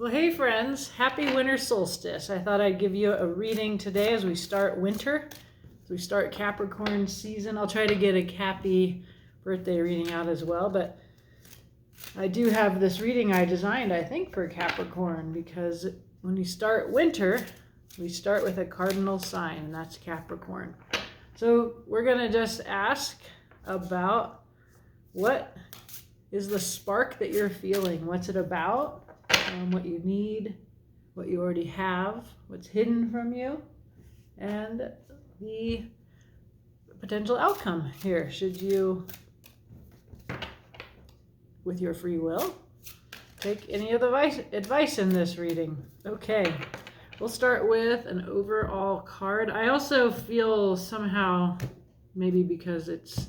Well, hey friends, happy winter solstice. I thought I'd give you a reading today as we start winter, as we start Capricorn season. I'll try to get a Cappy birthday reading out as well, but I do have this reading I designed, I think, for Capricorn, because when we start winter, we start with a cardinal sign, and that's Capricorn. So we're going to just ask about what is the spark that you're feeling? What's it about? What you need, what you already have, what's hidden from you, and the potential outcome here. Should you, with your free will, take any of the advice in this reading? Okay, we'll start with an overall card. I also feel somehow, maybe because it's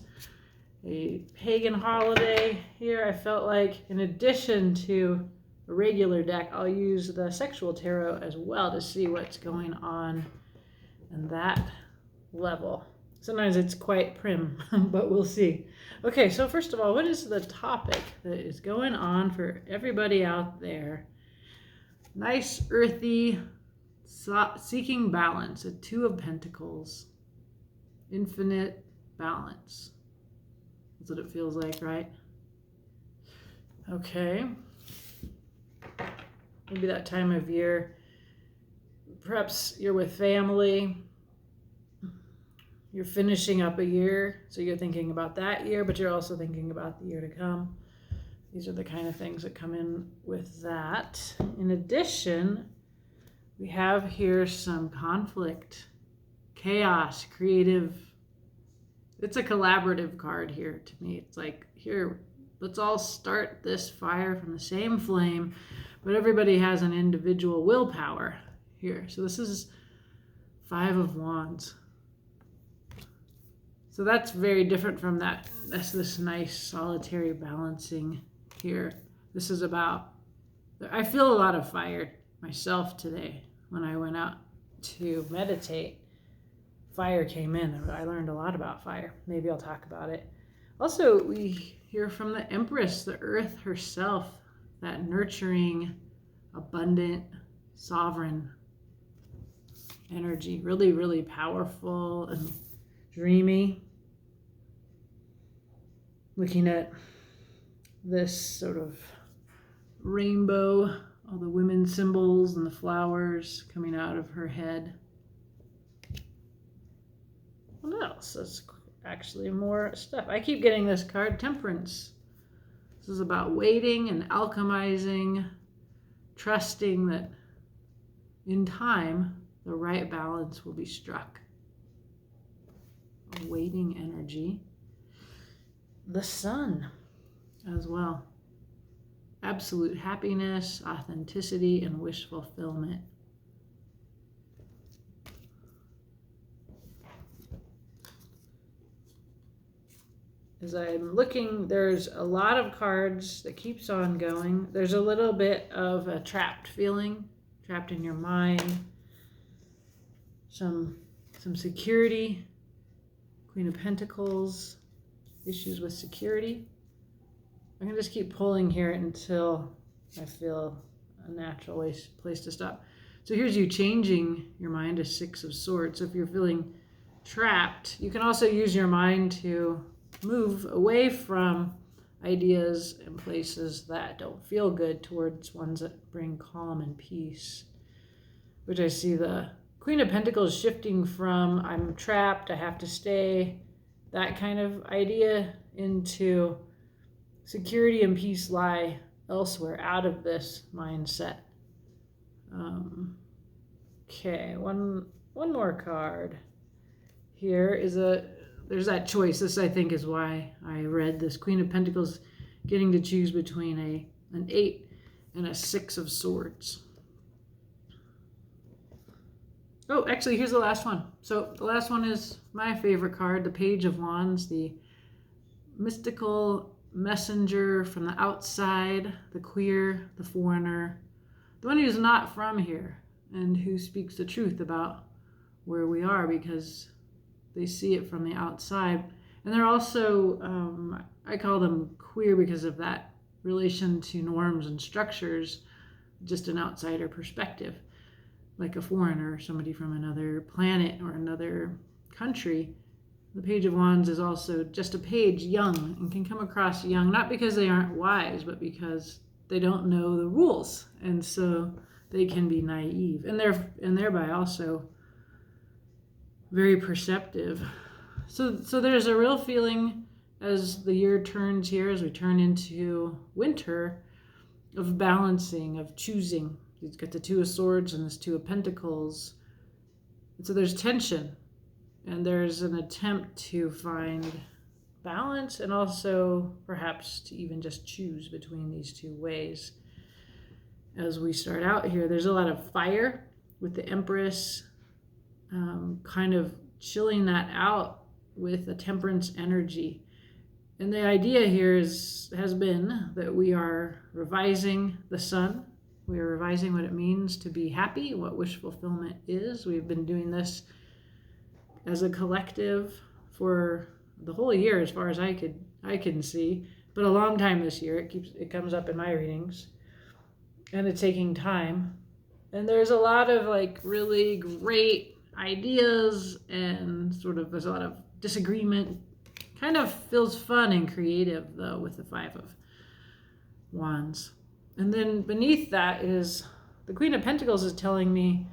a pagan holiday here, I felt like in addition to a regular deck, I'll use the sexual tarot as well to see what's going on in that level. Sometimes it's quite prim, but we'll see. Okay, so first of all, what is the topic that is going on for everybody out there? Nice, earthy, seeking balance, a Two of Pentacles, infinite balance. That's what it feels like, right? Okay. Maybe that time of year, perhaps you're with family, you're finishing up a year, so you're thinking about that year, but you're also thinking about the year to come. These are the kind of things that come in with that. In addition, we have here some conflict, chaos, creative. It's a collaborative card here to me. It's like, here, let's all start this fire from the same flame, but everybody has an individual willpower here. So this is Five of Wands. So that's very different from that. That's this nice solitary balancing here. This is about, I feel a lot of fire myself today. When I went out to meditate, fire came in. I learned a lot about fire. Maybe I'll talk about it. Also, we hear from the Empress, the Earth herself, that nurturing, abundant, sovereign energy. Really, really powerful and dreamy. Looking at this sort of rainbow, all the women symbols and the flowers coming out of her head. What else? That's actually more stuff. I keep getting this card, Temperance. This is about waiting and alchemizing, trusting that in time, the right balance will be struck. A waiting energy. The Sun as well. Absolute happiness, authenticity, and wish fulfillment. As I'm looking, there's a lot of cards that keeps on going. There's a little bit of a trapped feeling, trapped in your mind. Some security, Queen of Pentacles, issues with security. I'm gonna just keep pulling here until I feel a natural place to stop. So here's you changing your mind to Six of Swords. So if you're feeling trapped, you can also use your mind to move away from ideas and places that don't feel good towards ones that bring calm and peace, which I see the Queen of Pentacles shifting from I'm trapped, I have to stay, that kind of idea, into security and peace lie elsewhere, out of this mindset. Okay, one more card. Here is there's that choice. This, I think, is why I read this. Queen of Pentacles getting to choose between an 8 and a 6 of Swords. Oh, actually, here's the last one. So the last one is my favorite card, the Page of Wands, the mystical messenger from the outside, the queer, the foreigner, the one who's not from here and who speaks the truth about where we are because they see it from the outside. And they're also, I call them queer because of that relation to norms and structures just an outsider perspective, like a foreigner, somebody from another planet or another country. The Page of Wands is also just a page, young, and can come across young, not because they aren't wise, but because they don't know the rules, and so they can be naive, and thereby also very perceptive. So there's a real feeling as the year turns here, as we turn into winter, of balancing, of choosing. You've got the Two of Swords and this Two of Pentacles. And so there's tension, and there's an attempt to find balance, and also perhaps to even just choose between these two ways. As we start out here, there's a lot of fire with the Empress, kind of chilling that out with a Temperance energy. And the idea here has been that we are revising the sun. We are revising what it means to be happy, what wish fulfillment is. We've been doing this as a collective for the whole year, as far as I can see, but a long time this year. It comes up in my readings, and it's taking time. And there's a lot of like really great ideas, and there's a lot of disagreement. Kind of feels fun and creative though with the Five of Wands. And then beneath that is the Queen of Pentacles is telling me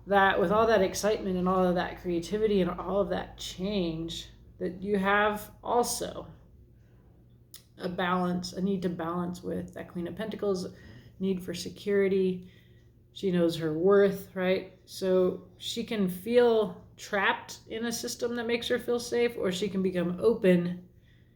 that with all that excitement and all of that creativity and all of that change, that you have also a need to balance with that Queen of Pentacles, need for security. She knows her worth, right? So she can feel trapped in a system that makes her feel safe, or she can become open.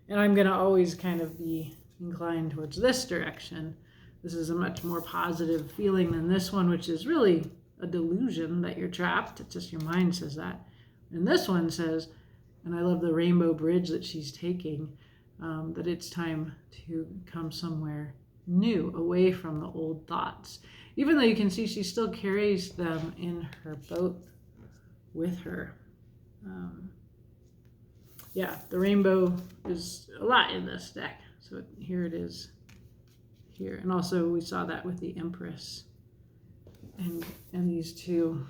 And I'm going to always kind of be inclined towards this direction. This is a much more positive feeling than this one, which is really a delusion that you're trapped. It's just your mind says that. And this one says, and I love the rainbow bridge that she's taking, that it's time to come somewhere new, away from the old thoughts. Even though you can see she still carries them in her boat with her. Yeah, the rainbow is a lot in this deck. So here it is here. And also we saw that with the Empress and these two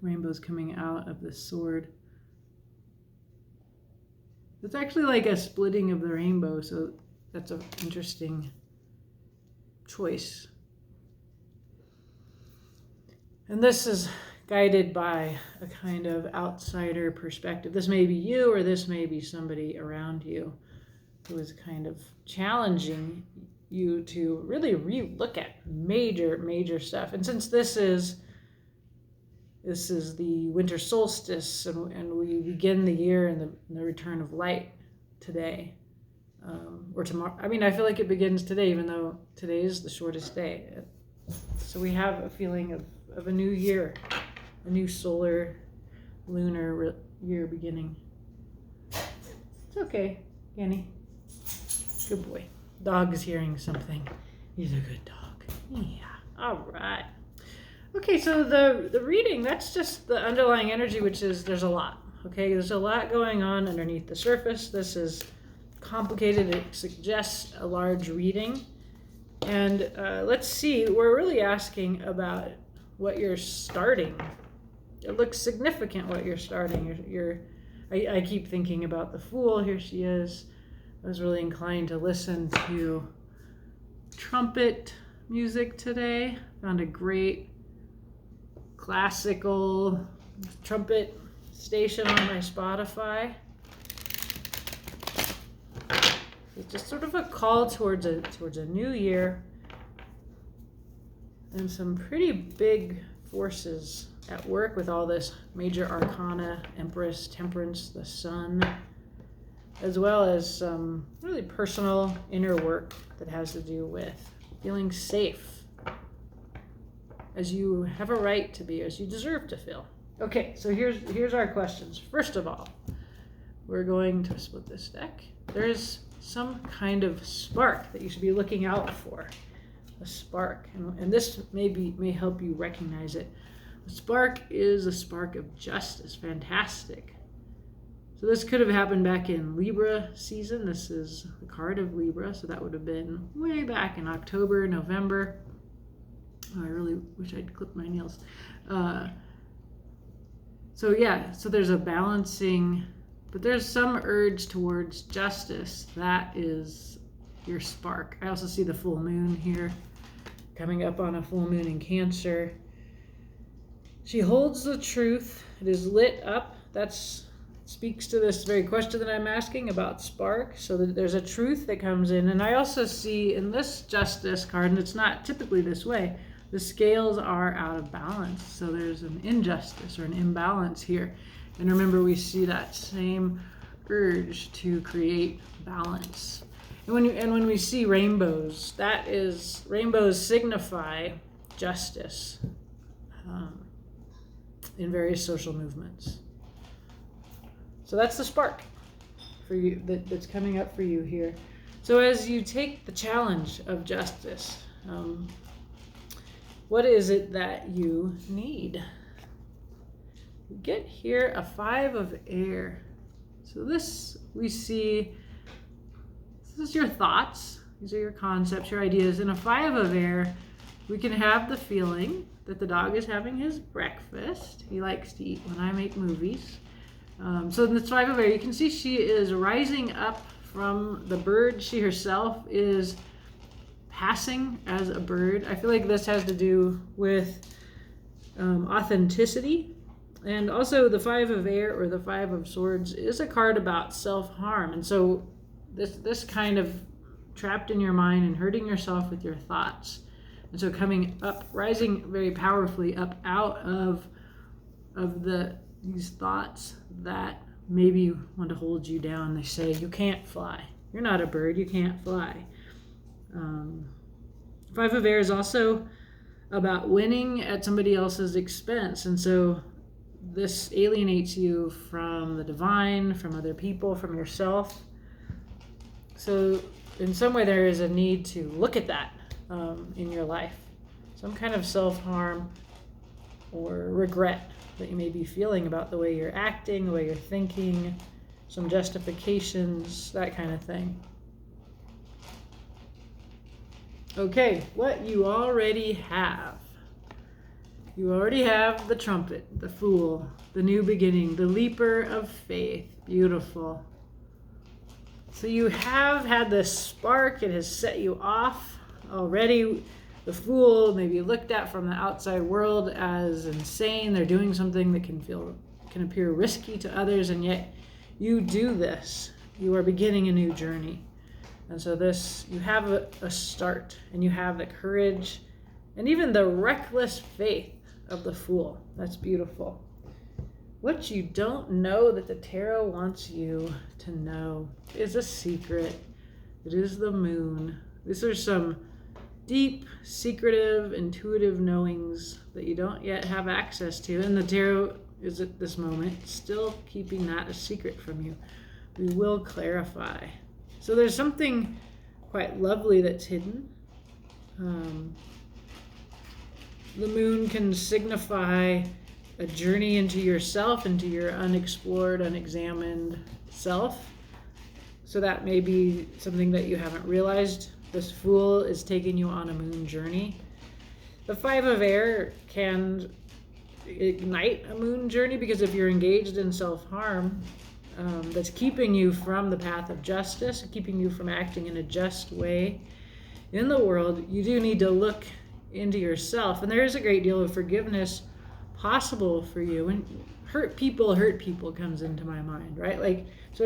rainbows coming out of the sword. It's actually like a splitting of the rainbow, so that's an interesting choice. And this is guided by a kind of outsider perspective. This may be you, or this may be somebody around you who is kind of challenging you to really re-look at major stuff. And since this is the winter solstice, and we begin the year in the return of light today, or tomorrow. I mean, I feel like it begins today, even though today is the shortest day. So we have a feeling of a new year, a new solar, lunar year beginning. It's okay, Annie. Good boy. Dog is hearing something. He's a good dog. Yeah. All right. Okay, so the reading, that's just the underlying energy, which is there's a lot. Okay, there's a lot going on underneath the surface. This is complicated. It suggests a large reading. And let's see, we're really asking about what you're starting. It looks significant what you're starting. I keep thinking about the Fool. Here she is. I was really inclined to listen to trumpet music today. Found a great classical trumpet station on my Spotify. It's just sort of a call towards a new year, and some pretty big forces at work with all this major arcana, Empress, Temperance, the Sun, as well as some really personal inner work that has to do with feeling safe, as you have a right to be, as you deserve to feel. Okay, so here's our questions. First of all, we're going to split this deck. There's some kind of spark that you should be looking out for. A spark, and this may help you recognize it. A spark is a spark of justice. Fantastic. So this could have happened back in Libra season. This is the card of Libra, so that would have been way back in October, November. Oh, I really wish I'd clipped my nails. So yeah, so there's a balancing, but there's some urge towards justice. That is your spark. I also see the full moon here, coming up on a full moon in Cancer. She holds the truth. It is lit up. That speaks to this very question that I'm asking about spark. So that there's a truth that comes in. And I also see in this justice card, and it's not typically this way, the scales are out of balance. So there's an injustice or an imbalance here. And remember, we see that same urge to create balance. And when we see rainbows, rainbows signify justice in various social movements. So that's the spark for you that's coming up for you here. So as you take the challenge of justice, what is it that you need? You get here a 5 of air. So this we see, this is your thoughts. These are your concepts, your ideas. In a 5 of air, we can have the feeling that the dog is having his breakfast. He likes to eat when I make movies. So in this 5 of air, you can see she is rising up from the bird. She herself is passing as a bird. I feel like this has to do with authenticity. And also the 5 of air, or the 5 of swords, is a card about self-harm. And so this kind of trapped in your mind and hurting yourself with your thoughts. And so coming up, rising very powerfully up out of these thoughts that maybe want to hold you down. They say, you can't fly. You're not a bird. You can't fly. 5 of air is also about winning at somebody else's expense. And so this alienates you from the divine, from other people, from yourself. So in some way there is a need to look at that in your life. Some kind of self-harm or regret that you may be feeling about the way you're acting, the way you're thinking, some justifications, that kind of thing. Okay, what you already have. You already have the trumpet, the fool, the new beginning, the leaper of faith. Beautiful. So you have had this spark. It has set you off already. The fool may be looked at from the outside world as insane. They're doing something that can appear risky to others, and yet you do this. You are beginning a new journey. And so you have a start, and you have the courage and even the reckless faith of the fool. That's beautiful. What you don't know that the tarot wants you to know is a secret. It is the moon. These are some deep, secretive, intuitive knowings that you don't yet have access to. And the tarot is at this moment still keeping that a secret from you. We will clarify. So there's something quite lovely that's hidden. The moon can signify a journey into yourself, into your unexplored, unexamined self. So that may be something that you haven't realized. This fool is taking you on a moon journey. The 5 of air can ignite a moon journey, because if you're engaged in self-harm, that's keeping you from the path of justice, keeping you from acting in a just way in the world, you do need to look into yourself. And there is a great deal of forgiveness possible for you. And hurt people comes into my mind, right? Like, so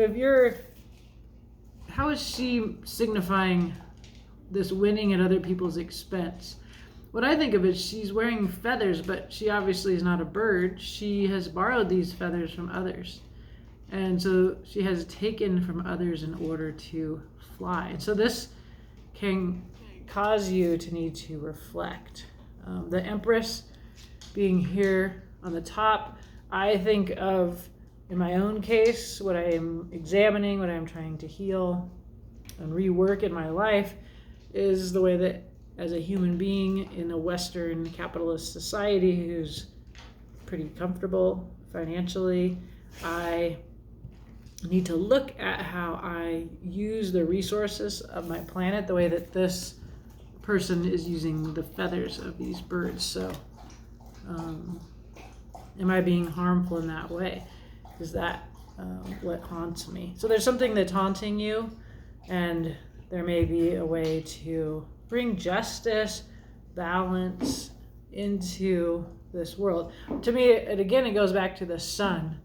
how is she signifying this winning at other people's expense? What I think of is she's wearing feathers, but she obviously is not a bird. She has borrowed these feathers from others. And so she has taken from others in order to fly. And so this can cause you to need to reflect. The Empress being here on the top, I think of, in my own case, what I am examining, what I'm trying to heal and rework in my life is the way that, as a human being in a Western capitalist society who's pretty comfortable financially, I need to look at how I use the resources of my planet, the way that this person is using the feathers of these birds. So am I being harmful in that way? Is that what haunts me? So there's something that's haunting you, and there may be a way to bring justice, balance into this world. To me, it goes back to the sun,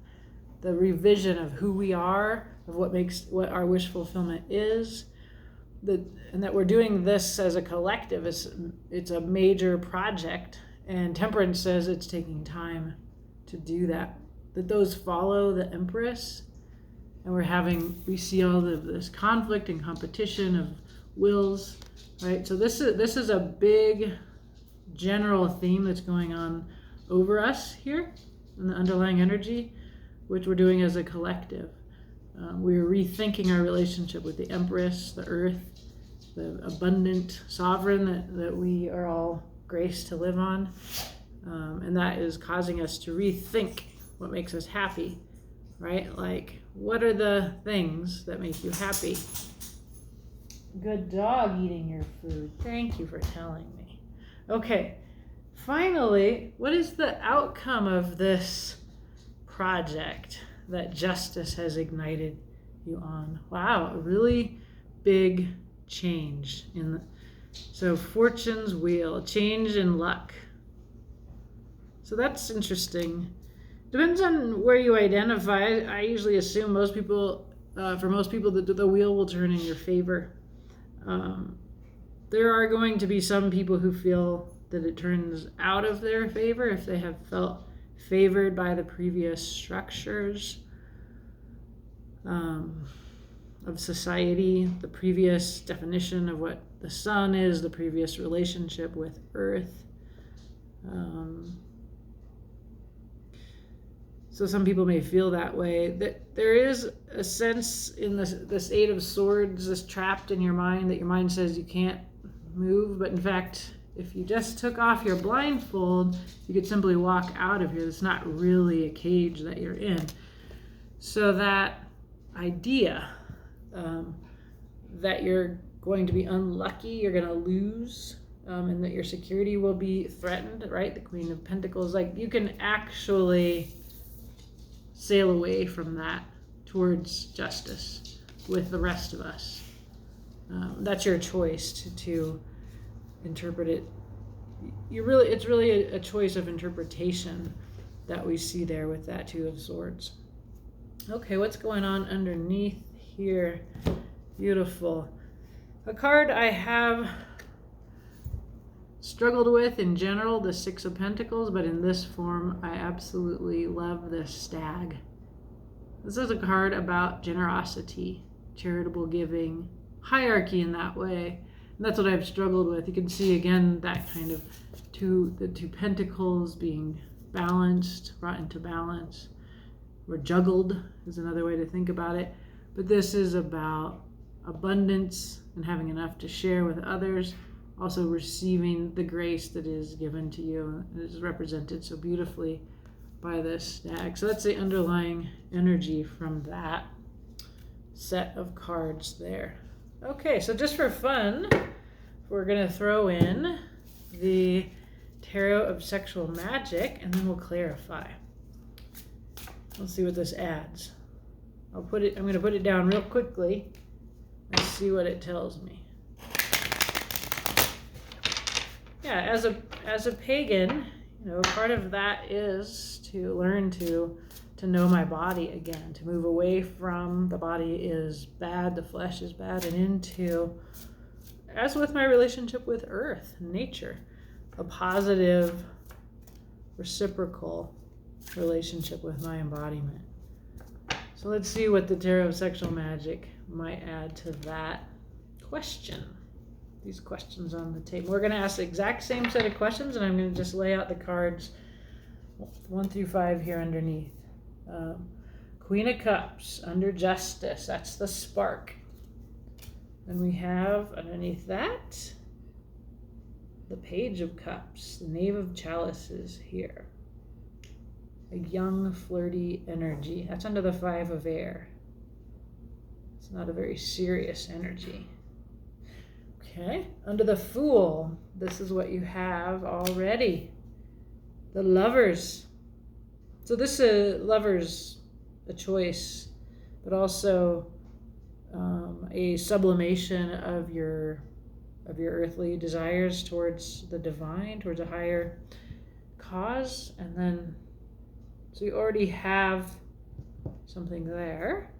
the revision of who we are, of what our wish fulfillment is, and that we're doing this as a collective. It's a major project, and Temperance says it's taking time to do that. That those follow the Empress, and we see all of this conflict and competition of wills, right? So this is a big general theme that's going on over us here in the underlying energy, which we're doing as a collective. We're rethinking our relationship with the Empress, the Earth, the abundant sovereign that we are all graced to live on. And that is causing us to rethink what makes us happy, right? Like, what are the things that make you happy? Good dog eating your food. Thank you for telling me. Okay, finally, what is the outcome of this project that Justice has ignited you on? Wow, a really big change so Fortune's wheel, change in luck. So that's interesting. Depends on where you identify. I usually assume for most people, the wheel will turn in your favor. There are going to be some people who feel that it turns out of their favor if they have felt favored by the previous structures of society, the previous definition of what the sun is, the previous relationship with Earth. So some people may feel that way. That there is a sense in this Eight of Swords, this trapped in your mind, that your mind says you can't move. But in fact, if you just took off your blindfold, you could simply walk out of here. It's not really a cage that you're in. So that idea that you're going to be unlucky, you're going to lose, and that your security will be threatened, right? The Queen of Pentacles, like, you can actually sail away from that towards justice with the rest of us. That's your choice to interpret it. It's really a choice of interpretation that we see there with that Two of Swords. Okay, what's going on underneath here? Beautiful. A card I have struggled with in general, the Six of Pentacles, but in this form, I absolutely love the Stag. This is a card about generosity, charitable giving, hierarchy in that way. And that's what I've struggled with. You can see again that kind of the two pentacles being balanced, brought into balance, or juggled is another way to think about it. But this is about abundance and having enough to share with others, also receiving the grace that is given to you. It is represented so beautifully by this Stag. So that's the underlying energy from that set of cards there. Okay, so just for fun, we're going to throw in the Tarot of Sexual Magic, and then we'll clarify. Let's see what this adds. I'm going to put it down real quickly and see what it tells me. Yeah, as a pagan, part of that is to learn to know my body again, to move away from the body is bad, the flesh is bad, and into, as with my relationship with Earth, nature, a positive, reciprocal relationship with my embodiment. So let's see what the Tarot of Sexual Magic might add to that question. These questions on the table. We're going to ask the exact same set of questions, and I'm going to just lay out the cards 1 through 5 here underneath. Queen of Cups under Justice. That's the spark. Then we have underneath that the Page of Cups, the Knave of Chalices here. A young, flirty energy. That's under the Five of Air. It's not a very serious energy. Okay, under the Fool, this is what you have already. The Lovers. So this Lovers, a choice, but also a sublimation of your earthly desires towards the divine, towards a higher cause. And then, so you already have something there.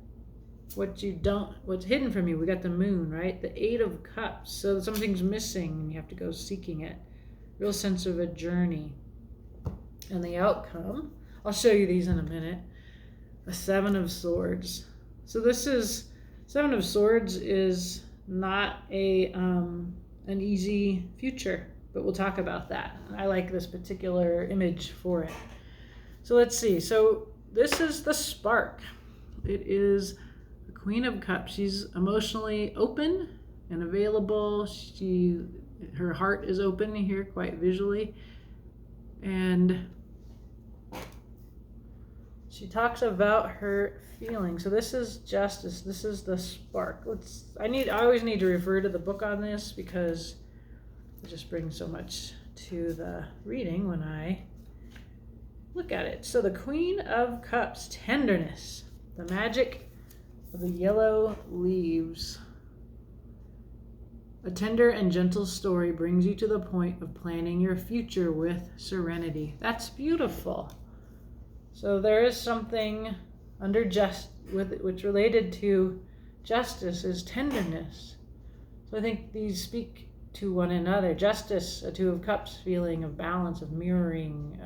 What's hidden from you? We got the Moon, right? The Eight of Cups. So something's missing and you have to go seeking it. Real sense of a journey. And the outcome, I'll show you these in a minute. The Seven of Swords. So Seven of Swords is not an easy future, but we'll talk about that. I like this particular image for it. So let's see. So this is the spark. It is the Queen of Cups. She's emotionally open and available. Her heart is open here quite visually. And she talks about her feelings. So this is Justice. This is the spark. I always need to refer to the book on this because it just brings so much to the reading when I look at it. So the Queen of Cups, tenderness, the magic of the yellow leaves. A tender and gentle story brings you to the point of planning your future with serenity. That's beautiful. So there is something under which related to justice is tenderness. So I think these speak to one another. Justice, a Two of Cups, feeling of balance, of mirroring,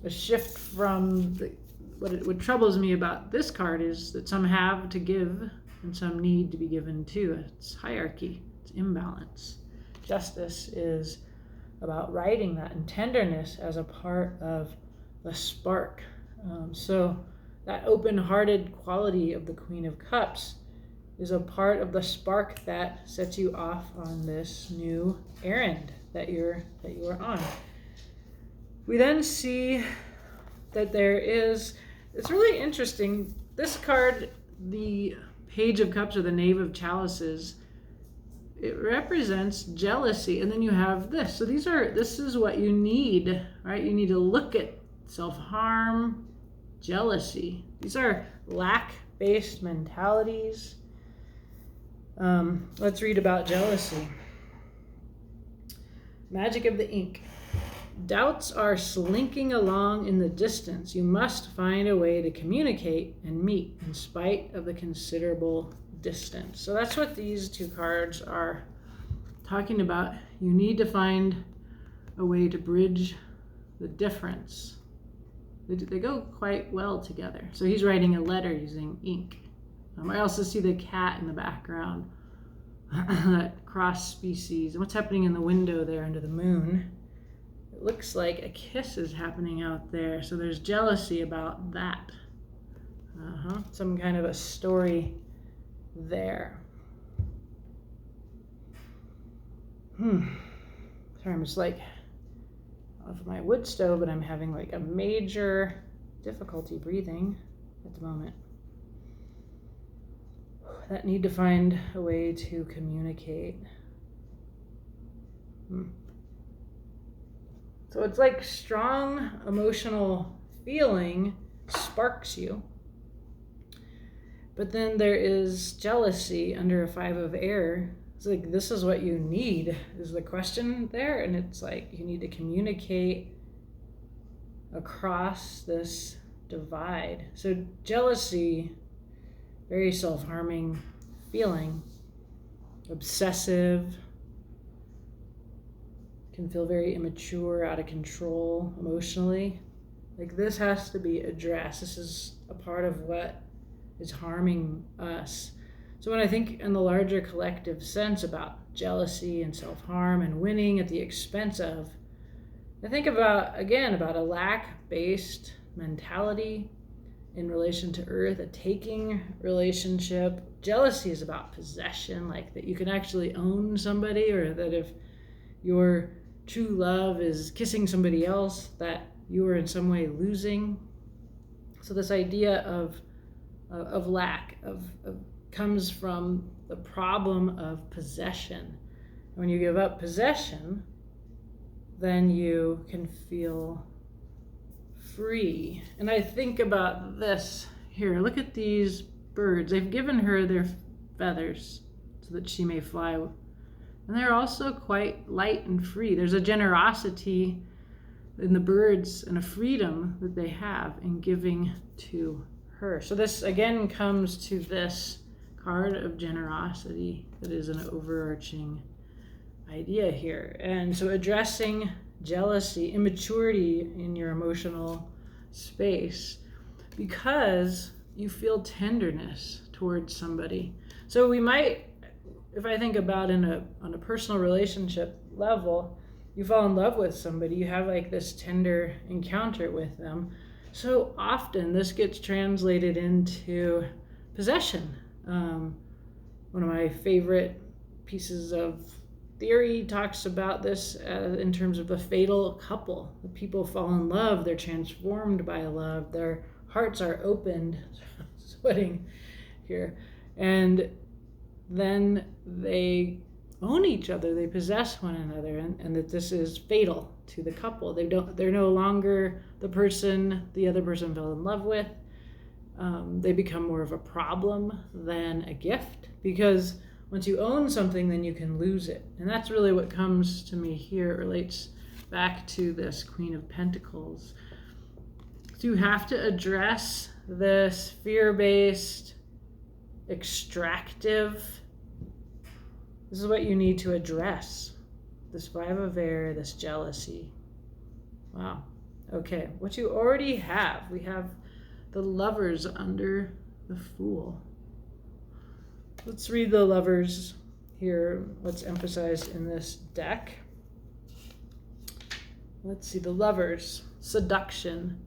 a shift from what troubles me about this card is that some have to give and some need to be given too. It's hierarchy, it's imbalance. Justice is about righting that, and tenderness as a part of the spark. So that open-hearted quality of the Queen of Cups is a part of the spark that sets you off on this new errand that you are on. We then see that it's really interesting. This card, the Page of Cups or the Knave of Chalices, it represents jealousy. And then you have this. So this is what you need, right? You need to look at self-harm, jealousy. These are lack-based mentalities. Let's read about jealousy. Magic of the ink. Doubts are slinking along in the distance. You must find a way to communicate and meet in spite of the considerable distance. So that's what these two cards are talking about. You need to find a way to bridge the difference. They go quite well together. So he's writing a letter using ink. I also see the cat in the background, that cross species. And what's happening in the window there under the moon? It looks like a kiss is happening out there. So there's jealousy about that. Some kind of a story there. Sorry, I'm just like off my wood stove, but I'm having like a major difficulty breathing at the moment. That need to find a way to communicate. So it's like strong emotional feeling sparks you. But then there is jealousy under a Five of Air. It's like, this is what you need, is the question there. And it's like, you need to communicate across this divide. So jealousy, very self-harming feeling, obsessive, can feel very immature, out of control emotionally. Like, this has to be addressed. This is a part of what is harming us. So when I think in the larger collective sense about jealousy and self-harm and winning at the expense of, I think about a lack-based mentality in relation to Earth, a taking relationship. Jealousy is about possession, like that you can actually own somebody, or that if your true love is kissing somebody else, that you are in some way losing. So this idea of lack, comes from the problem of possession. When you give up possession, then you can feel free. And I think about this here. Look at these birds. They've given her their feathers so that she may fly. And they're also quite light and free. There's a generosity in the birds and a freedom that they have in giving to her. So this again comes to this card of generosity that is an overarching idea here. And so addressing jealousy, immaturity in your emotional space because you feel tenderness towards somebody. So we might, if I think about on a personal relationship level, you fall in love with somebody, you have like this tender encounter with them. So often this gets translated into possession. One of my favorite pieces of theory talks about this in terms of a fatal couple. The people fall in love, they're transformed by love, their hearts are opened, sweating here, and then they own each other, they possess one another, and that this is fatal to the couple. They're no longer the person the other person fell in love with. They become more of a problem than a gift, because once you own something, then you can lose it. And that's really what comes to me here. It relates back to this Queen of Pentacles. So you have to address this fear-based, extractive. This is what you need to address. This Five of Air, this jealousy. Wow. Okay, what you already have. We have the Lovers under the Fool. Let's read the Lovers here, what's emphasized in this deck. Let's see, the Lovers, seduction,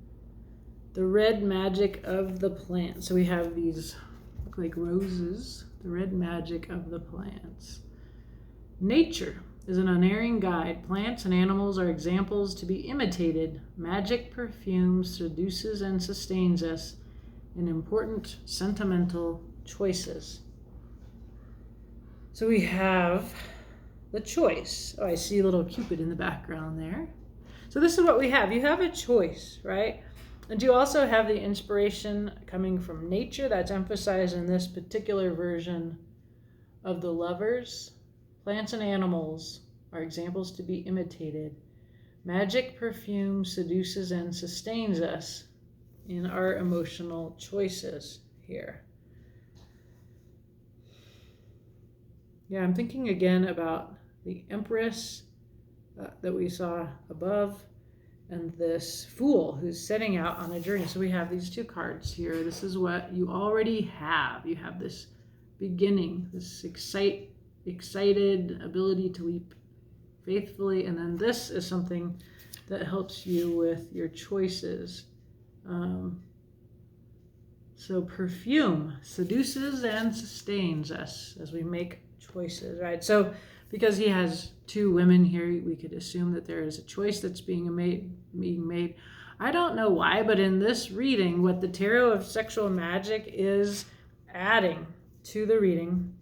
the red magic of the plant. So we have these, look like roses, the red magic of the plants. Nature is an unerring guide. Plants and animals are examples to be imitated. Magic perfume seduces and sustains us in important sentimental choices. So we have the choice. Oh, I see a little Cupid in the background there. So this is what we have. You have a choice, right? And you also have the inspiration coming from nature that's emphasized in this particular version of the Lovers. Plants and animals are examples to be imitated. Magic perfume seduces and sustains us in our emotional choices here. Yeah, I'm thinking again about the Empress that we saw above and this Fool who's setting out on a journey. So we have these two cards here. This is what you already have. You have this beginning, this excited ability to leap faithfully, and then this is something that helps you with your choices. So perfume seduces and sustains us as we make choices, right? So because he has two women here, we could assume that there is a choice that's being made. I don't know why, but in this reading, what the Tarot of Sexual Magic is adding to the reading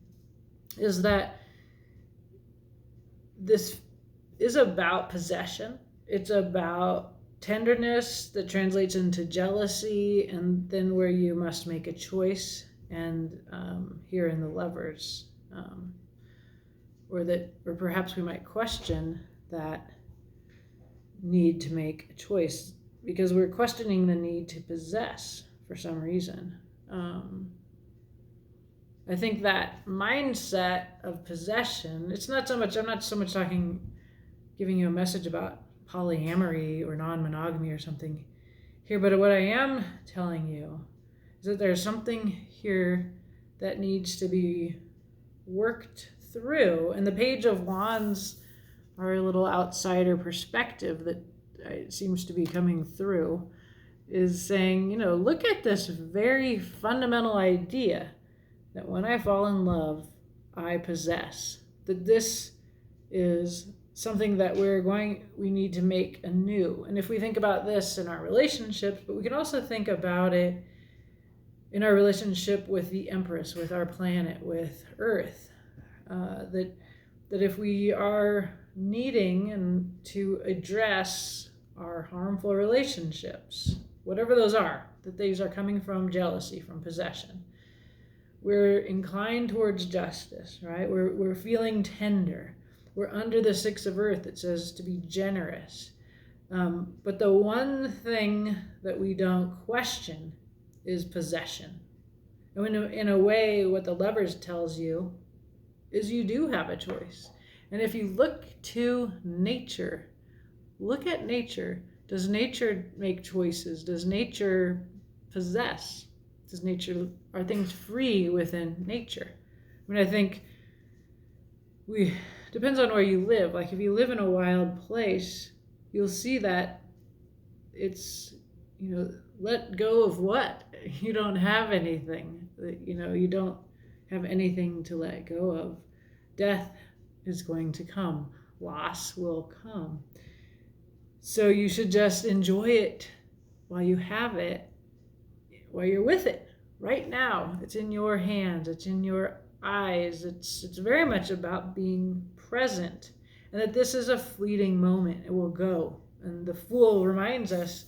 is that this is about possession. It's about tenderness that translates into jealousy, and then where you must make a choice. And here in the Lovers, or perhaps we might question that need to make a choice because we're questioning the need to possess for some reason. I think that mindset of possession, I'm not so much giving you a message about polyamory or non-monogamy or something here, but what I am telling you is that there's something here that needs to be worked through. And the Page of Wands are a little outsider perspective that seems to be coming through, is saying, look at this very fundamental idea that when I fall in love, I possess. That this is something that we need to make anew. And if we think about this in our relationships, but we can also think about it in our relationship with the Empress, with our planet, with Earth, that if we are needing and to address our harmful relationships, whatever those are, that these are coming from jealousy, from possession, we're inclined towards justice, right? We're feeling tender. We're under the 6 of Earth that says to be generous. But the one thing that we don't question is possession. And in a way, what the Lovers tells you is you do have a choice. And if you look to nature, look at nature. Does nature make choices? Does nature possess? Are things free within nature? I mean, I think depends on where you live. Like if you live in a wild place, you'll see that it's, let go of what? You don't have anything. You don't have anything to let go of. Death is going to come. Loss will come. So you should just enjoy it while you have it, while you're with it. Right now, it's in your hands, it's in your eyes. It's very much about being present, and that this is a fleeting moment. It will go. And the Fool reminds us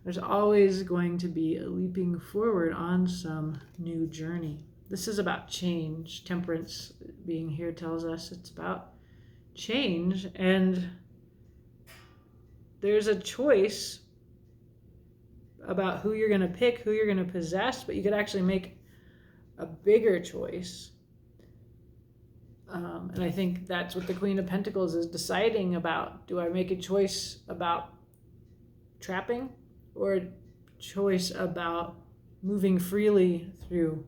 there's always going to be a leaping forward on some new journey. This is about change. Temperance being here tells us it's about change, and there's a choice about who you're going to pick, who you're going to possess, but you could actually make a bigger choice. And I think that's what the Queen of Pentacles is deciding about. Do I make a choice about trapping, or a choice about moving freely through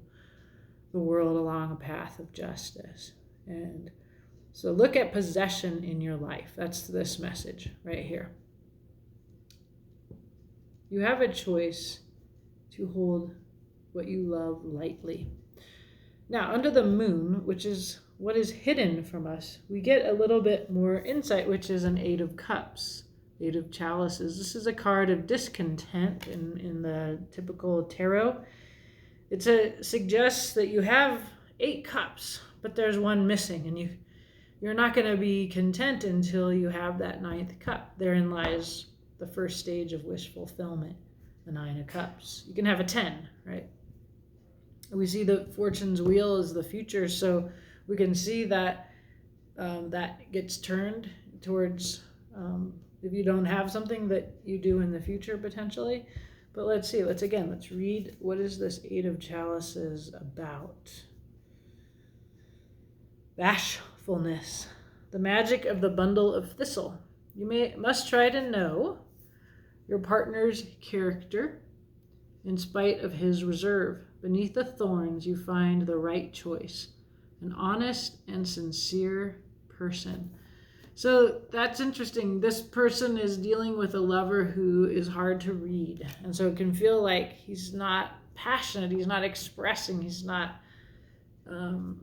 the world along a path of justice? And so look at possession in your life. That's this message right here. You have a choice to hold what you love lightly. Now, under the moon, which is what is hidden from us, we get a little bit more insight, which is an 8 of Cups, 8 of Chalices. This is a card of discontent in the typical tarot. It suggests that you have 8 cups, but there's one missing, and you're not going to be content until you have that 9th cup. Therein lies the first stage of wish fulfillment, the 9 of Cups. You can have a 10, right? We see the Fortune's wheel as the future, so we can see that that gets turned towards if you don't have something that you do in the future potentially. But let's read, what is this 8 of Chalices about? Bashfulness, the magic of the bundle of thistle. You must try to know your partner's character in spite of his reserve. Beneath the thorns, you find the right choice, an honest and sincere person. So that's interesting. This person is dealing with a lover who is hard to read. And so it can feel like he's not passionate, he's not expressing, he's not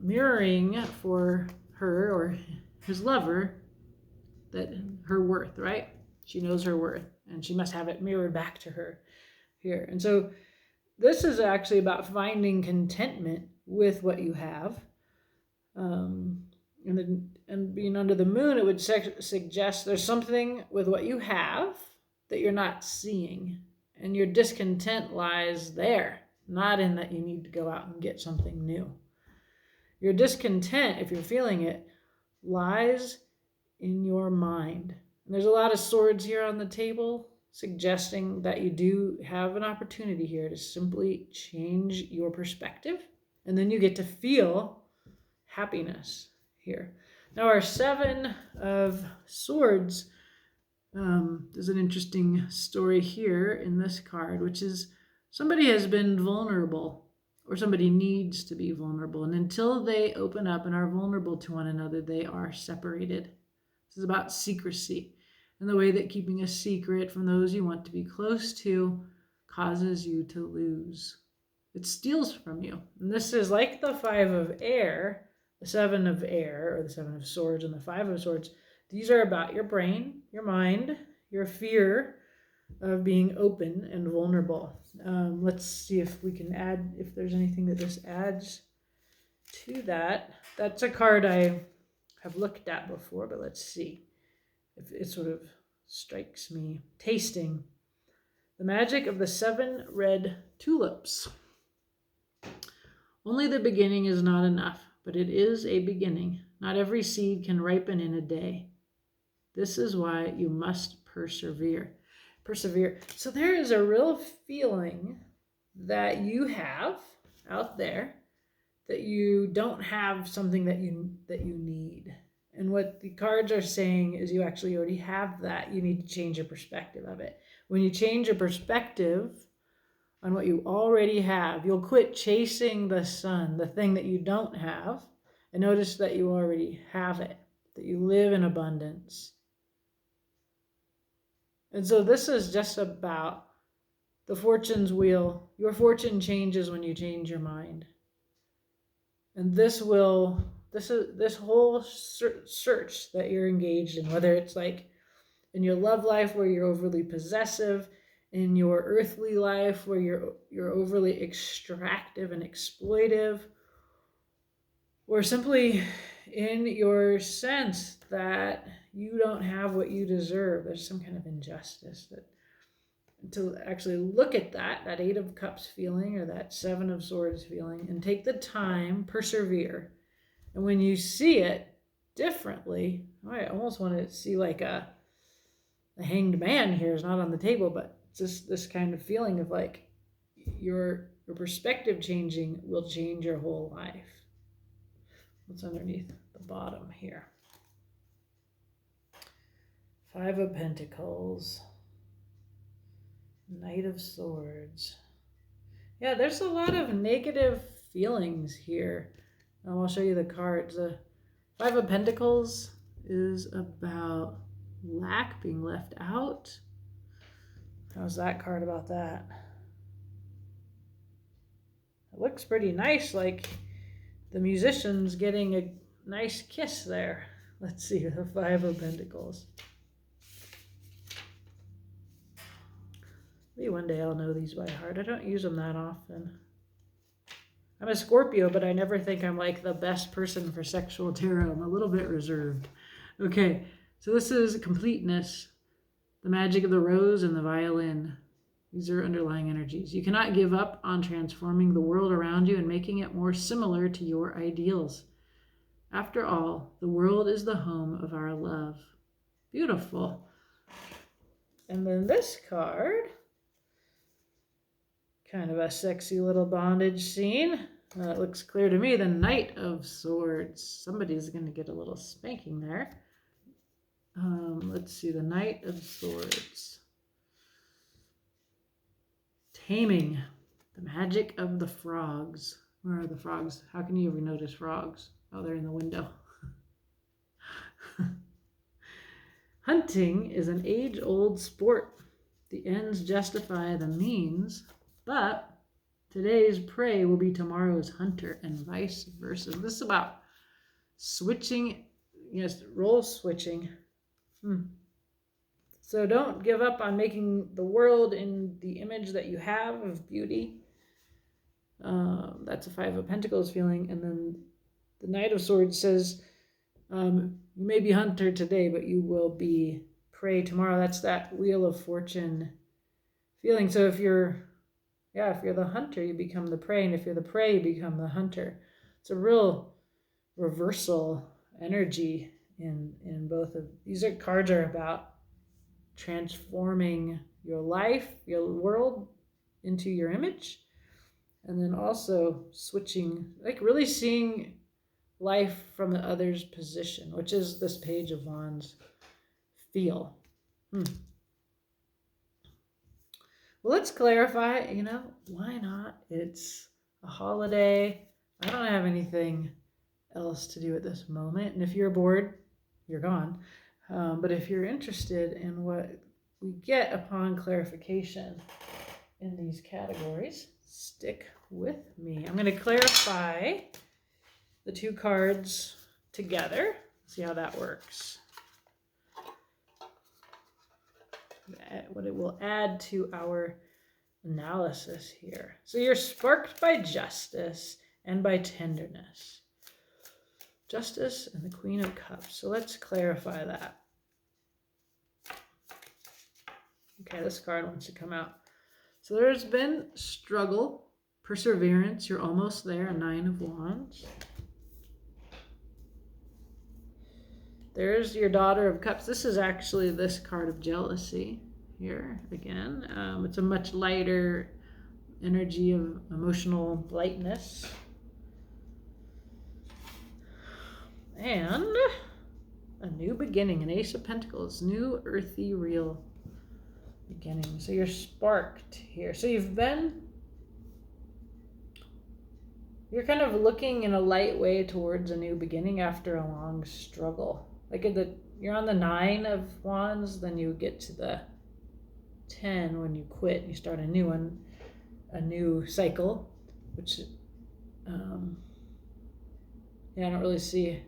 mirroring for her or his lover her worth, right? She knows her worth, and she must have it mirrored back to her here. And so this is actually about finding contentment with what you have. And being under the moon, it would suggest there's something with what you have that you're not seeing. And your discontent lies there, not in that you need to go out and get something new. Your discontent, if you're feeling it, lies in your mind. And there's a lot of swords here on the table, suggesting that you do have an opportunity here to simply change your perspective, and then you get to feel happiness here. Now our 7 of Swords, there's an interesting story here in this card, which is somebody has been vulnerable, or somebody needs to be vulnerable, and until they open up and are vulnerable to one another, they are separated. This is about secrecy, and the way that keeping a secret from those you want to be close to causes you to lose. It steals from you. And this is like the 5 of Air, the 7 of Air, or the 7 of Swords, and the 5 of Swords. These are about your brain, your mind, your fear, of being open and vulnerable. Let's see if we can add, if there's anything that this adds to that. That's a card I have looked at before, but let's see if it sort of strikes me. Tasting. The magic of the 7 red tulips. Only the beginning is not enough, but it is a beginning. Not every seed can ripen in a day. This is why you must persevere. Persevere. So there is a real feeling that you have out there that you don't have something that you need. And what the cards are saying is you actually already have that. You need to change your perspective of it. When you change your perspective on what you already have, you'll quit chasing the sun, the thing that you don't have, and notice that you already have it, that you live in abundance. And so this is just about the fortune's wheel. Your fortune changes when you change your mind. And this whole search that you're engaged in, whether it's like in your love life where you're overly possessive, in your earthly life where you're overly extractive and exploitive, or simply in your sense that you don't have what you deserve, there's some kind of injustice, that to actually look at that 8 of Cups feeling or that 7 of Swords feeling and take the time, persevere. And when you see it differently, I almost want to see like a hanged man here is not on the table, but just this kind of feeling of like your perspective changing will change your whole life. What's underneath the bottom here? 5 of Pentacles. Knight of Swords. Yeah, there's a lot of negative feelings here. I'll show you the cards. The 5 of Pentacles is about lack, being left out. How's that card about that? It looks pretty nice, like the musician's getting a nice kiss there. Let's see, the 5 of Pentacles. Maybe one day I'll know these by heart. I don't use them that often. I'm a Scorpio, but I never think I'm like the best person for sexual tarot. I'm a little bit reserved. Okay, so this is completeness, the magic of the rose and the violin. These are underlying energies. You cannot give up on transforming the world around you and making it more similar to your ideals. After all, the world is the home of our love. Beautiful. And then this card, kind of a sexy little bondage scene. It looks clear to me, the Knight of Swords. Somebody's going to get a little spanking there. Let's see, the Knight of Swords. Taming, the magic of the frogs. Where are the frogs? How can you ever notice frogs? Oh, they're in the window. Hunting is an age-old sport. The ends justify the means, but today's prey will be tomorrow's hunter and vice versa. This is about switching, yes, role switching. So don't give up on making the world in the image that you have of beauty. That's a 5 of Pentacles feeling. And then the Knight of Swords says, you may be hunter today, but you will be prey tomorrow. That's that Wheel of Fortune feeling. So if you're the hunter, you become the prey. And if you're the prey, you become the hunter. It's a real reversal energy in both of these. Cards are about transforming your life, your world into your image. And then also switching, like really seeing life from the other's position, which is this Page of Wands feel. Well, let's clarify, why not? It's a holiday. I don't have anything else to do at this moment. And if you're bored, you're gone. But if you're interested in what we get upon clarification in these categories, stick with me. I'm going to clarify the 2 cards together. See how that works. what it will add to our analysis here. So you're sparked by justice and by tenderness. Justice and the Queen of Cups. So let's clarify that. Okay, this card wants to come out. So there's been struggle, perseverance. You're almost there, a 9 of Wands. There's your Daughter of Cups. This is actually this card of jealousy here again. It's a much lighter energy of emotional lightness. And a new beginning, an Ace of Pentacles, new earthy, real beginning. So you're sparked here. So you're kind of looking in a light way towards a new beginning after a long struggle. Like you're on the 9 of Wands, then you get to the 10 when you quit and you start a new one, a new cycle, which I don't really see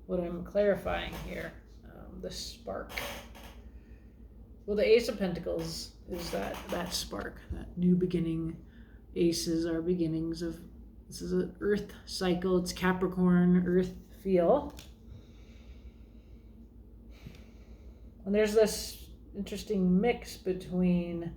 what I'm clarifying here. The spark. Well, the Ace of Pentacles is that spark, that new beginning. Aces are beginnings of, this is an earth cycle. It's Capricorn, earth feel. And there's this interesting mix between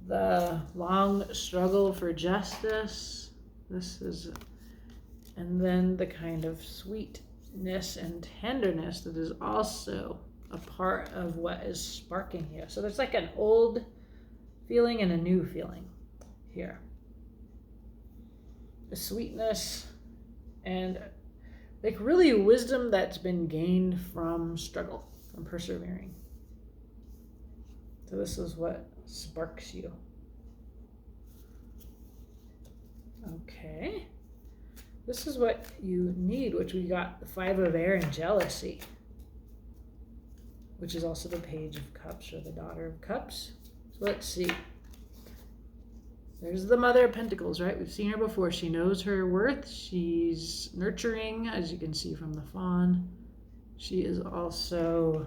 the long struggle for justice, and then the kind of sweetness and tenderness that is also a part of what is sparking here. So there's like an old feeling and a new feeling here. A sweetness and like really wisdom that's been gained from struggle, from persevering. So this is what sparks you. Okay. This is what you need, which we got the 5 of Air and jealousy, which is also the Page of Cups or the Daughter of Cups. So let's see. There's the Mother of Pentacles, right? We've seen her before. She knows her worth. She's nurturing, as you can see from the fawn. She is also,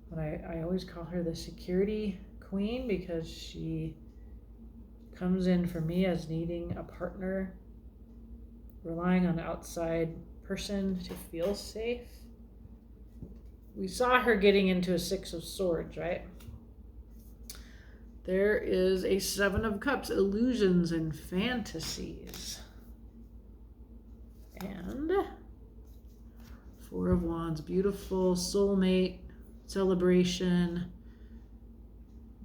what I always call her the security queen, because she comes in for me as needing a partner, relying on an outside person to feel safe. We saw her getting into a 6 of Swords, right? There is a 7 of Cups, illusions and fantasies. And 4 of Wands, beautiful soulmate celebration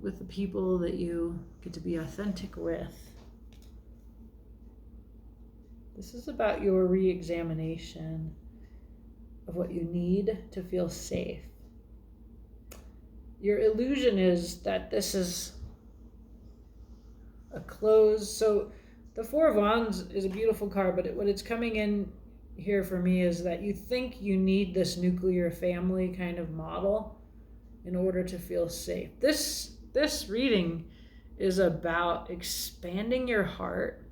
with the people that you get to be authentic with. This is about your re-examination of what you need to feel safe. Your illusion is that this is a close. So the 4 of Wands is a beautiful card, but what it's coming in here for me is that you think you need this nuclear family kind of model in order to feel safe. This reading is about expanding your heart,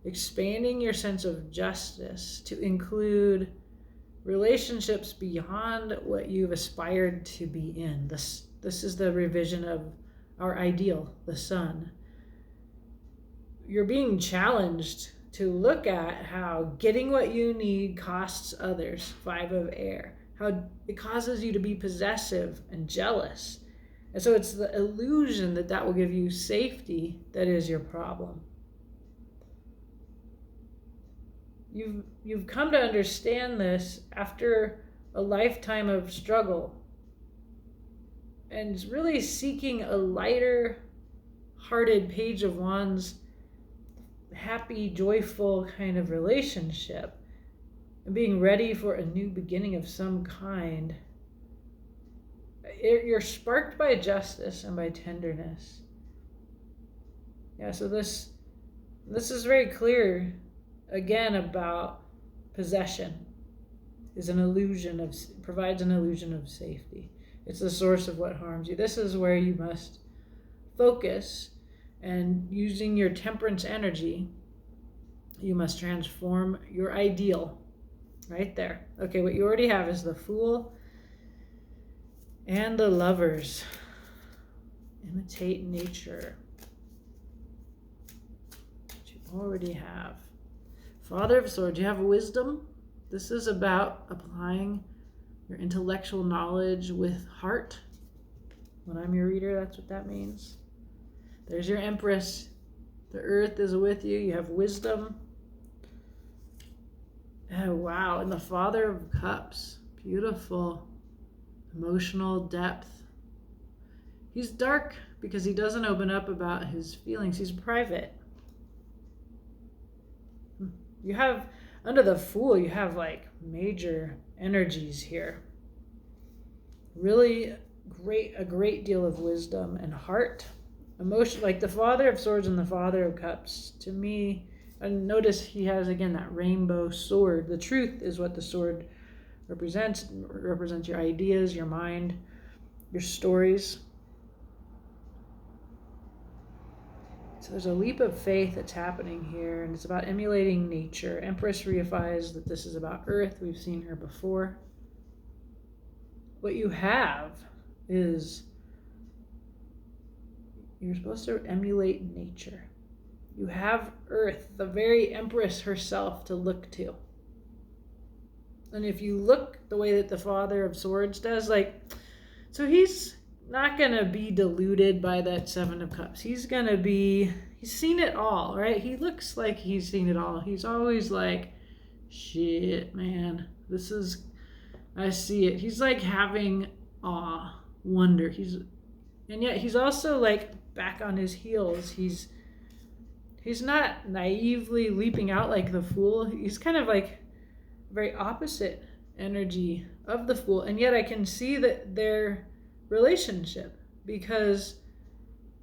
expanding your sense of justice to include relationships beyond what you've aspired to be in. This is the revision of our ideal, the sun. You're being challenged to look at how getting what you need costs others, 5 of Air, how it causes you to be possessive and jealous. And so it's the illusion that will give you safety that is your problem. You've come to understand this after a lifetime of struggle and really seeking a lighter hearted Page of Wands, happy, joyful kind of relationship, and being ready for a new beginning of some kind. You're sparked by justice and by tenderness. Yeah, so this is very clear, again, about possession is an illusion provides an illusion of safety. It's the source of what harms you. This is where you must focus, and using your temperance energy, you must transform your ideal right there. Okay, what you already have is the Fool and the Lovers. Imitate nature. Which you already have. Father of Swords, you have wisdom. This is about applying your intellectual knowledge with heart. When I'm your reader, that's what that means. There's your Empress. The earth is with you. You have wisdom. Oh, wow. And the Father of Cups. Beautiful. Emotional depth. He's dark because he doesn't open up about his feelings. He's private. You have, under the Fool, you have like major energies here. Really a great deal of wisdom and heart. Emotion, like the Father of Swords and the Father of Cups. To me, and notice he has again that rainbow sword. The truth is what the sword represents. It represents your ideas, your mind, your stories. So there's a leap of faith that's happening here, and it's about emulating nature. Empress reifies that this is about Earth. We've seen her before. What you have is you're supposed to emulate nature. You have Earth, the very Empress herself, to look to. And if you look the way that the Father of Swords does, so he's not going to be deluded by that Seven of Cups. He's seen it all, right? He looks like he's seen it all. He's always like, shit, man, I see it. He's like having awe, wonder. And yet he's also like back on his heels. He's not naively leaping out like the Fool. He's kind of like very opposite energy of the Fool. And yet I can see that their relationship, because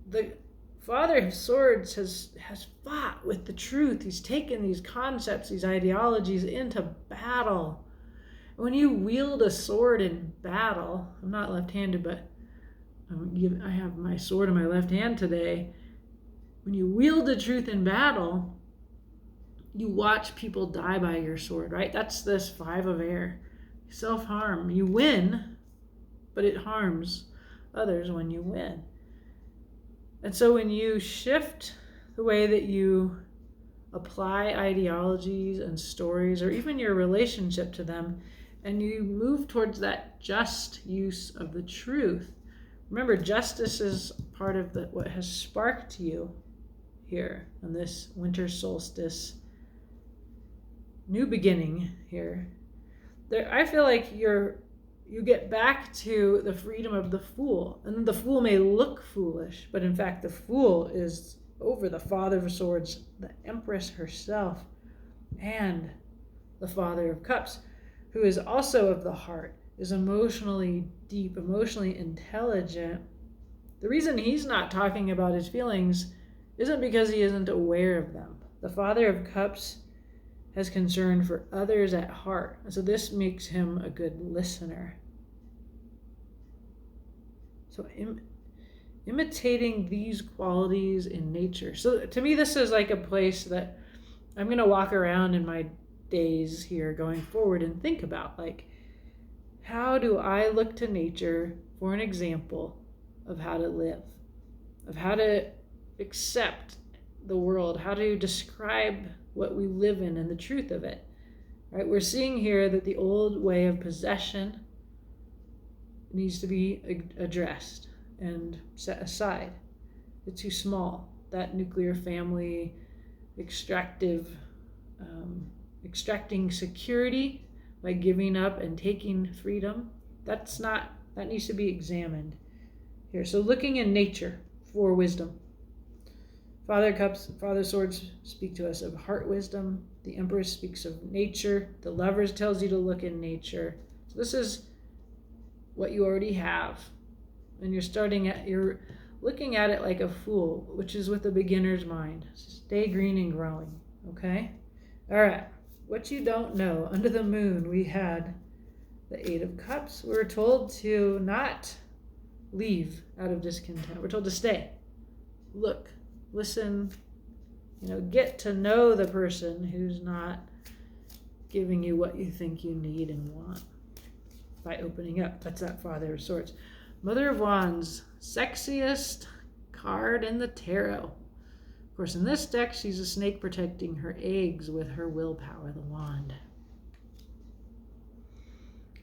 the Father of Swords has fought with the truth. He's taken these concepts, these ideologies into battle. When you wield a sword in battle, I'm not left-handed, but I have my sword in my left hand today. When you wield the truth in battle, you watch people die by your sword, right? That's this 5 of air. Self-harm. You win, but it harms others when you win. And so when you shift the way that you apply ideologies and stories, or even your relationship to them, and you move towards that just use of the truth. Remember, justice is part of what has sparked you here on this winter solstice new beginning here. I feel like you get back to the freedom of the Fool. And the Fool may look foolish, but in fact the Fool is over the Father of Swords, the Empress herself, and the Father of Cups, who is also of the heart, is emotionally deep, emotionally intelligent. The reason he's not talking about his feelings isn't because he isn't aware of them. The Father of Cups has concern for others at heart. And so this makes him a good listener. So imitating these qualities in nature. So to me, this is like a place that I'm going to walk around in my days here going forward and think about, like, how do I look to nature for an example of how to live, of how to accept the world, how to describe what we live in and the truth of it, right? We're seeing here that the old way of possession needs to be addressed and set aside. It's too small. That nuclear family, extracting security by giving up and taking freedom, that needs to be examined here. So looking in nature for wisdom. Father Cups, Father Swords speak to us of heart wisdom. The Empress speaks of nature. The Lovers tells you to look in nature. So this is what you already have. And you're looking at it like a fool, which is with a beginner's mind. Stay green and growing, okay? All right, what you don't know. Under the moon, we had the 8 of Cups. We're told to not leave out of discontent. We're told to stay. Look. Listen, get to know the person who's not giving you what you think you need and want by opening up. That's that Father of Swords. Mother of Wands, sexiest card in the tarot. Of course, in this deck, she's a snake protecting her eggs with her willpower, the wand.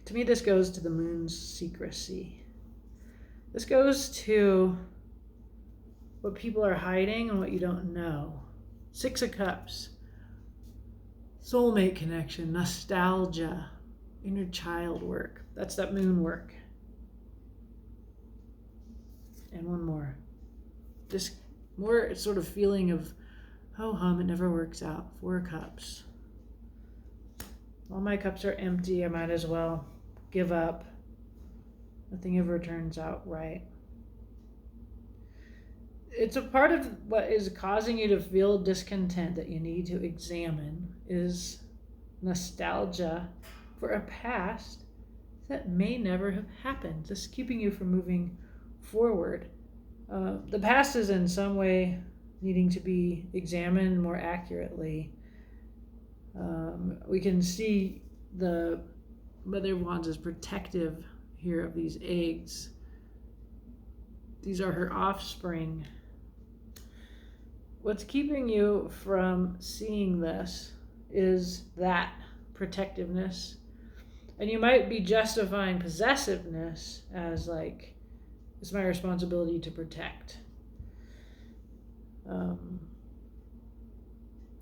To me, this goes to the moon's secrecy. This goes to what people are hiding and what you don't know. 6 of Cups. Soulmate connection, nostalgia, inner child work. That's that moon work. And one more. This more sort of feeling of, ho hum, it never works out. 4 Cups. All my cups are empty. I might as well give up. Nothing ever turns out right. It's a part of what is causing you to feel discontent that you need to examine is nostalgia for a past that may never have happened. This is keeping you from moving forward. The past is in some way needing to be examined more accurately. We can see the Mother of Wands is protective here of these eggs. These are her offspring. What's keeping you from seeing this is that protectiveness. And you might be justifying possessiveness as like, it's my responsibility to protect.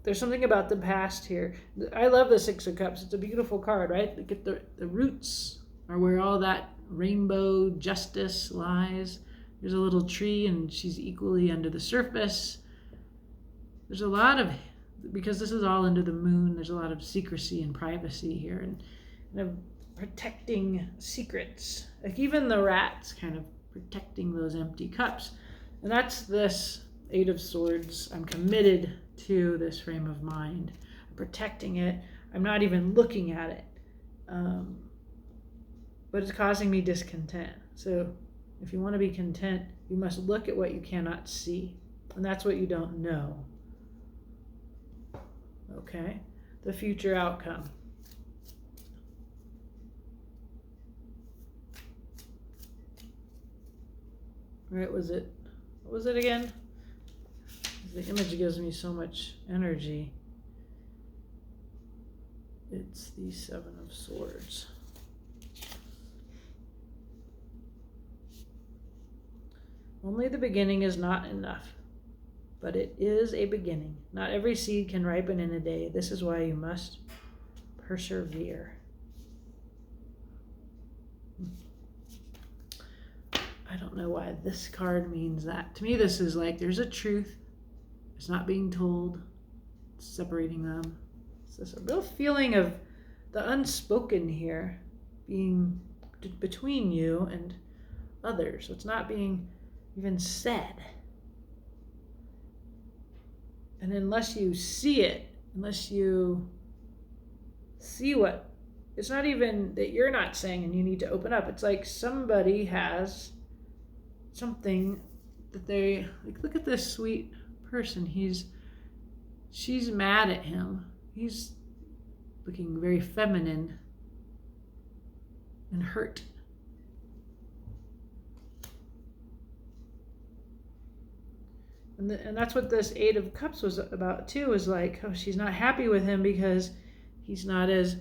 There's something about the past here. I love the 6 of Cups. It's a beautiful card, right? Look at the roots are where all that rainbow justice lies. There's a little tree and she's equally under the surface. There's a lot of, because this is all under the moon, there's a lot of secrecy and privacy here and of protecting secrets. Like even the rat's kind of protecting those empty cups. And that's this 8 of Swords. I'm committed to this frame of mind. I'm protecting it. I'm not even looking at it. But it's causing me discontent. So if you want to be content, you must look at what you cannot see. And that's what you don't know. Okay? The future outcome. Right, what was it again? The image gives me so much energy. It's the 7 of Swords. Only the beginning is not enough, but it is a beginning. Not every seed can ripen in a day. This is why you must persevere. I don't know why this card means that. To me, this is like there's a truth. It's not being told. It's separating them. It's this a real feeling of the unspoken here being between you and others. It's not being even said. And unless you see it, unless you see what, it's not even that you're not saying and you need to open up. It's like somebody has something that they, like, look at this sweet person. She's mad at him. He's looking very feminine and hurt. And that's what this 8 of Cups was about too, is like, oh, she's not happy with him because he's not as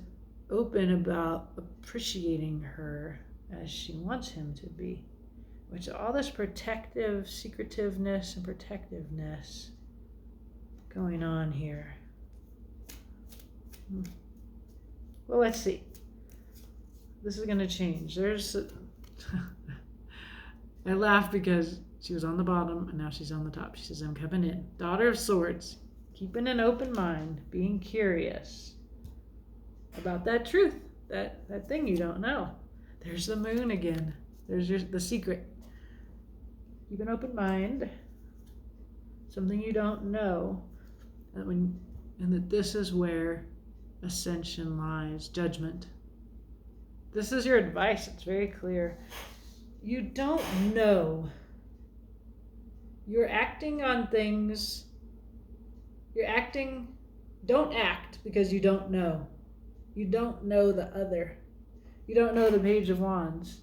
open about appreciating her as she wants him to be. Which all this protective secretiveness and protectiveness going on here. Well, let's see. This is going to change. I laugh because she was on the bottom and now she's on the top. She says, I'm coming in. Daughter of Swords, keeping an open mind, being curious about that truth, that thing you don't know. There's the moon again. There's the secret. Keep an open mind, something you don't know, and that this is where ascension lies, judgment. This is your advice. It's very clear. You don't know. You're acting on things. Don't act because you don't know. You don't know the other. You don't know the Page of Wands.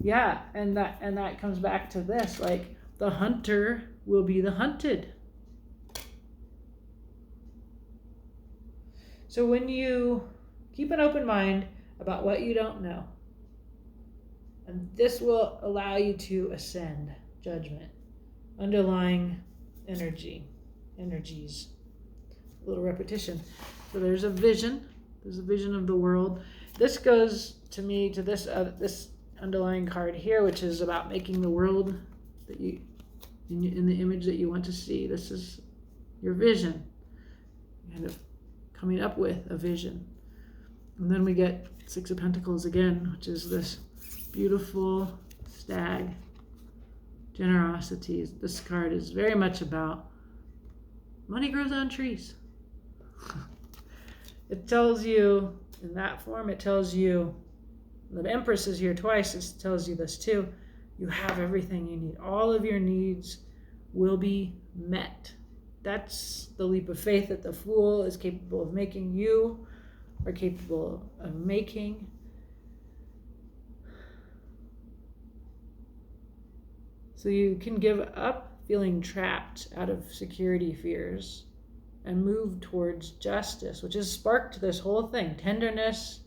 Yeah, and that comes back to this, like the hunter will be the hunted. So when you keep an open mind about what you don't know, and this will allow you to ascend judgment, underlying energies. A little repetition. So there's a vision. There's a vision of the world. This goes to me to this underlying card here, which is about making the world that you in the image that you want to see. This is your vision, kind of coming up with a vision. And then we get Six of Pentacles again, which is this beautiful stag, generosity. This card is very much about money grows on trees. It tells you in that form, it tells you, the Empress is here twice, it tells you this too, you have everything you need. All of your needs will be met. That's the leap of faith that the Fool is capable of making. You are capable of making. So you can give up feeling trapped out of security fears and move towards justice, which has sparked this whole thing, tenderness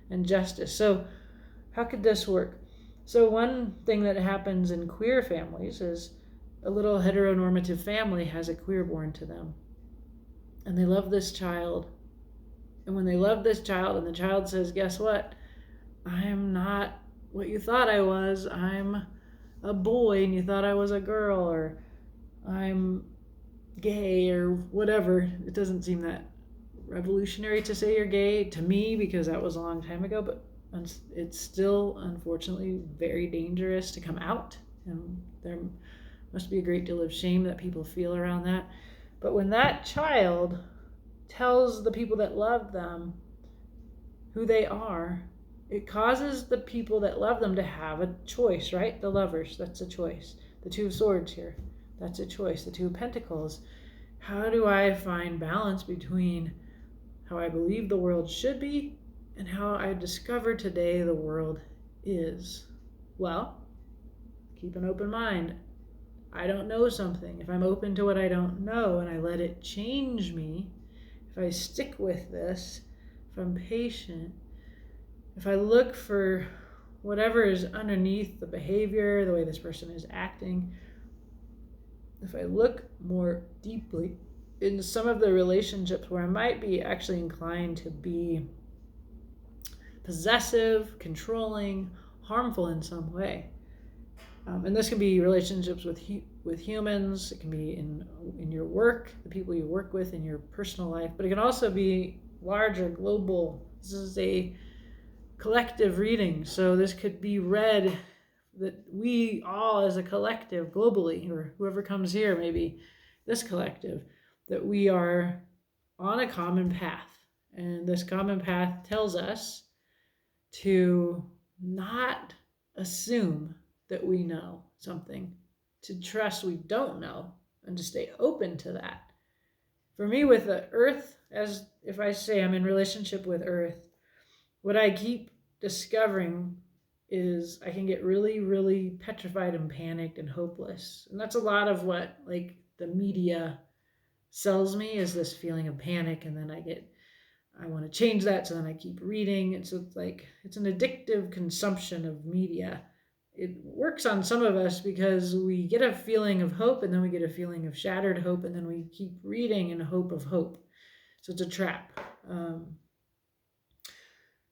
and justice. So how could this work? So one thing that happens in queer families is a little heteronormative family has a queer born to them. And they love this child. And when they love this child and the child says, guess what? I'm not what you thought I was. I'm a boy and you thought I was a girl, or I'm gay or whatever. It doesn't seem that revolutionary to say you're gay to me because that was a long time ago, but it's still unfortunately very dangerous to come out, and there must be a great deal of shame that people feel around that. But when that child tells the people that love them who they are, it causes the people that love them to have a choice, right? The lovers, that's a choice. The Two of Swords here, that's a choice. The Two of Pentacles, how do I find balance between how I believe the world should be and how I discover today the world is? Well, keep an open mind. I don't know something. If I'm open to what I don't know and I let it change me, if I stick with this, if I'm patient, if I look for whatever is underneath the behavior, the way this person is acting, if I look more deeply in some of the relationships where I might be actually inclined to be possessive, controlling, harmful in some way. And this can be relationships with humans. It can be in your work, the people you work with in your personal life, but it can also be larger, global. This is a collective reading, so this could be read that we all as a collective globally, or whoever comes here, maybe this collective, that we are on a common path. And this common path tells us to not assume that we know something, to trust we don't know, and to stay open to that. For me, with the earth, as if I say I'm in relationship with earth, what I keep discovering is I can get really, really petrified and panicked and hopeless. And that's a lot of what like the media sells me, is this feeling of panic. And then I want to change that. So then I keep reading. And so it's like, it's an addictive consumption of media. It works on some of us because we get a feeling of hope, and then we get a feeling of shattered hope, and then we keep reading in hope of hope. So it's a trap.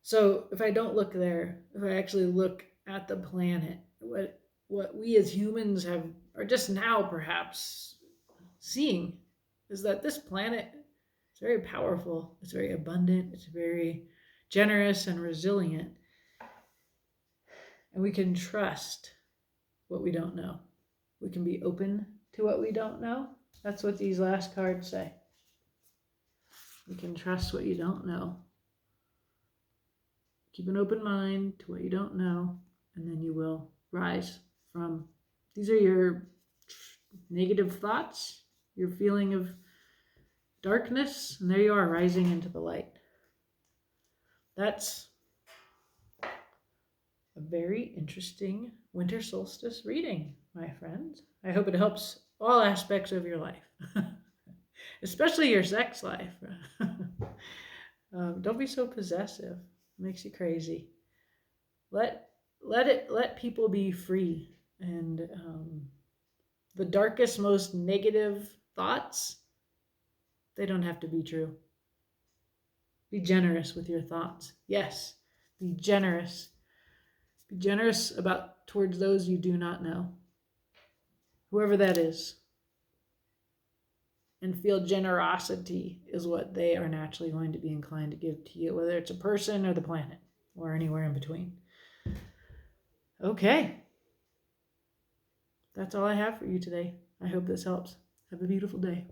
So if I don't look there, if I actually look at the planet, what we as humans are just now perhaps seeing is that this planet is very powerful, it's very abundant, it's very generous and resilient. And we can trust what we don't know. We can be open to what we don't know. That's what these last cards say. We can trust what you don't know. Keep an open mind to what you don't know, and then you will rise from. These are your negative thoughts, your feeling of darkness, and there you are, rising into the light. That's a very interesting winter solstice reading, my friends. I hope it helps all aspects of your life, especially your sex life. Don't be so possessive. It makes you crazy. Let people be free, and the darkest, most negative thoughts, they don't have to be true. Be generous with your thoughts. Yes, be generous. Be generous about towards those you do not know, whoever that is. And feel generosity is what they are naturally going to be inclined to give to you, whether it's a person or the planet or anywhere in between. Okay. That's all I have for you today. I hope this helps. Have a beautiful day.